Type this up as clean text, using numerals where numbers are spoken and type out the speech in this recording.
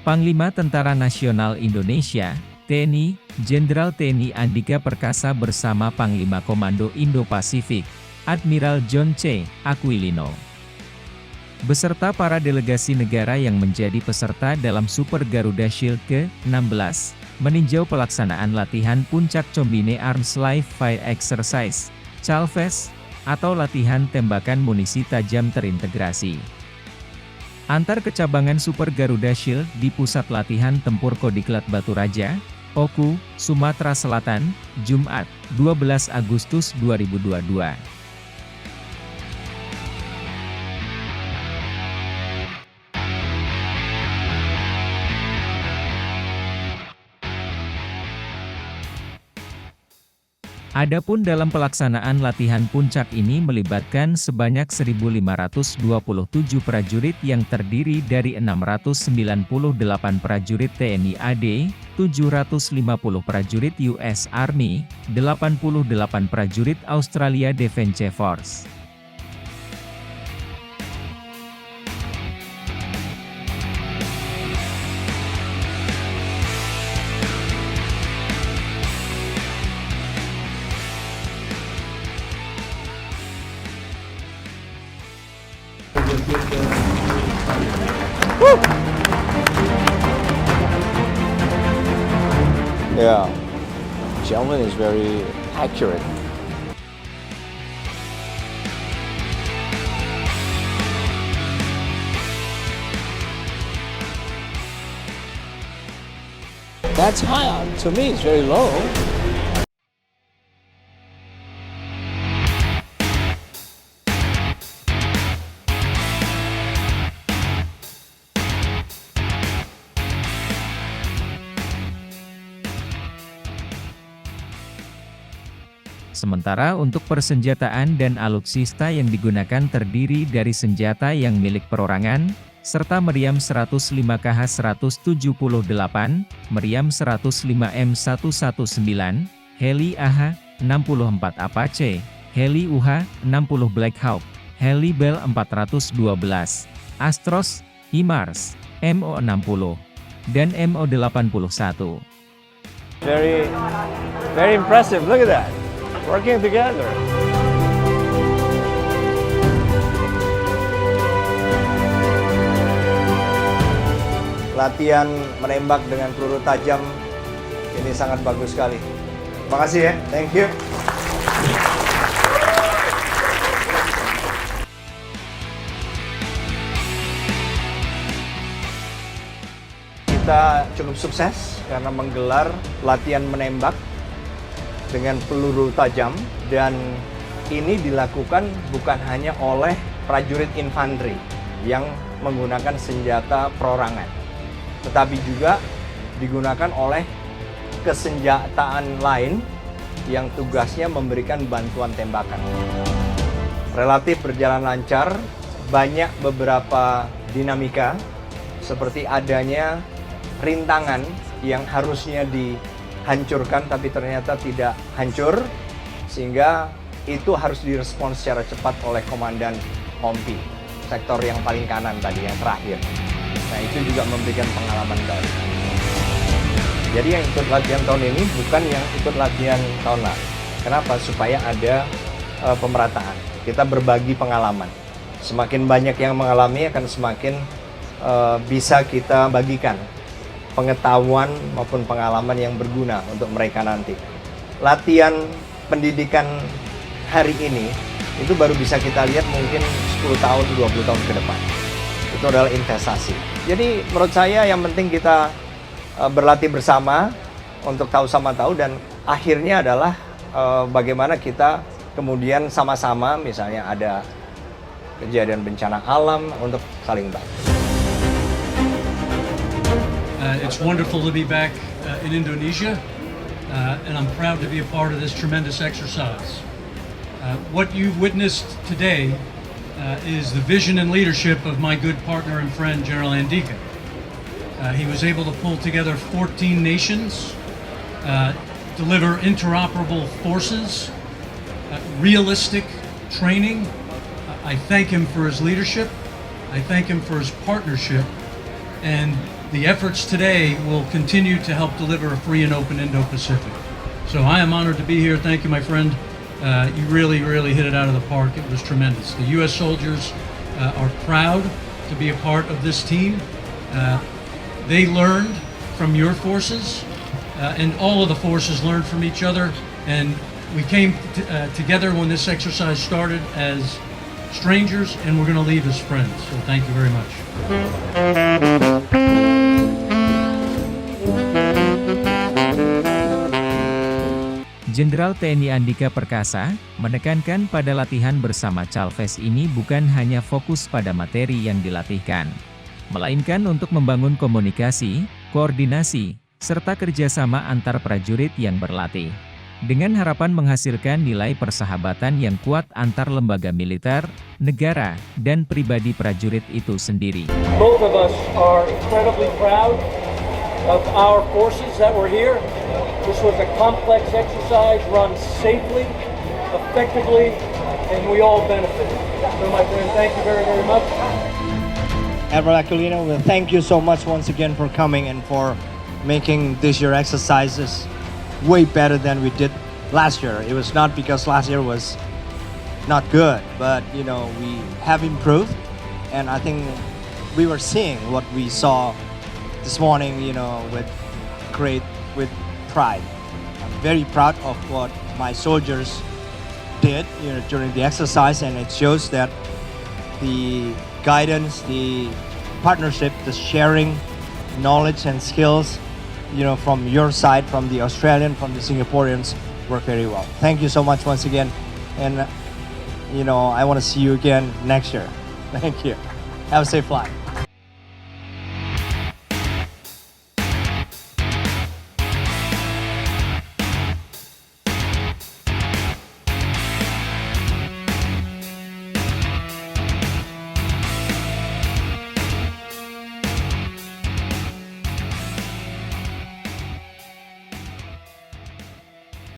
Panglima Tentara Nasional Indonesia, TNI, Jenderal TNI Andika Perkasa bersama Panglima Komando Indo-Pasifik, Admiral John C. Aquilino, beserta para delegasi negara yang menjadi peserta dalam Super Garuda Shield ke-16, meninjau pelaksanaan latihan Puncak Combine Arms Live Fire Exercise, CALFES, atau latihan tembakan munisi tajam terintegrasi antar kecabangan Super Garuda Shield di Pusat Latihan Tempur Kodiklat Batu Raja, Oku, Sumatera Selatan, Jumat, 12 Agustus 2022. Adapun dalam pelaksanaan latihan puncak ini melibatkan sebanyak 1.527 prajurit yang terdiri dari 698 prajurit TNI AD, 750 prajurit US Army, 88 prajurit Australia Defence Force. Yeah, javelin is very accurate. That's high. To me, it's very low. Sementara untuk persenjataan dan alutsista yang digunakan terdiri dari senjata yang milik perorangan, serta meriam 105KH-178, meriam 105M119, heli AH-64 Apache, heli UH-60 Black Hawk, heli Bell 412, Astros, HIMARS, MO-60, dan MO-81. Very impressive. Look at that. Working together. Latihan menembak dengan peluru tajam ini sangat bagus sekali. Terima kasih ya. Thank you. Kita cukup sukses karena menggelar latihan menembak dengan peluru tajam, dan ini dilakukan bukan hanya oleh prajurit infanteri yang menggunakan senjata perorangan, tetapi juga digunakan oleh kesenjataan lain yang tugasnya memberikan bantuan tembakan. Relatif berjalan lancar, banyak beberapa dinamika seperti adanya rintangan yang harusnya dihancurkan tapi ternyata tidak hancur, sehingga itu harus direspon secara cepat oleh Komandan Kompi, sektor yang paling kanan tadi, yang terakhir. Nah, itu juga memberikan pengalaman baru. Jadi yang ikut latihan tahun ini bukan yang ikut latihan tahun lalu. Kenapa? Supaya ada pemerataan. Kita berbagi pengalaman. Semakin banyak yang mengalami akan semakin bisa kita bagikan pengetahuan maupun pengalaman yang berguna untuk mereka nanti. Latihan pendidikan hari ini itu baru bisa kita lihat mungkin 10 tahun, 20 tahun ke depan. Itu adalah investasi. Jadi menurut saya yang penting kita berlatih bersama untuk tahu sama tahu, dan akhirnya adalah bagaimana kita kemudian sama-sama, misalnya ada kejadian bencana alam, untuk saling bantu. It's wonderful to be back in Indonesia, and I'm proud to be a part of this tremendous exercise. What you've witnessed today is the vision and leadership of my good partner and friend, General Andika. He was able to pull together 14 nations, deliver interoperable forces, realistic training. I thank him for his leadership. I thank him for his partnership. And the efforts today will continue to help deliver a free and open Indo-Pacific. So I am honored to be here. Thank you, my friend. You really, really hit it out of the park. It was tremendous. The U.S. soldiers are proud to be a part of this team. They learned from your forces, and all of the forces learned from each other. And we came together when this exercise started as strangers, and we're going to leave as friends. So thank you very much. Jenderal TNI Andika Perkasa menekankan pada latihan bersama Chalfes ini bukan hanya fokus pada materi yang dilatihkan, melainkan untuk membangun komunikasi, koordinasi, serta kerjasama antar prajurit yang berlatih. Dengan harapan menghasilkan nilai persahabatan yang kuat antar lembaga militer, negara, dan pribadi prajurit itu sendiri. Both of us are incredibly proud of our forces that were here. This was a complex exercise run safely, effectively, and we all benefited. So my friend, thank you very, very much. Admiral Aquilino, well, thank you so much once again for coming and for making this year exercises way better than we did last year. It was not because last year was not good, but we have improved, and I think we were seeing what we saw this morning, with pride. I'm very proud of what my soldiers did, during the exercise, and it shows that the guidance, the partnership, the sharing knowledge and skills, from your side, from the Australian, from the Singaporeans, work very well. Thank you so much once again, and I want to see you again next year. Thank you. Have a safe flight.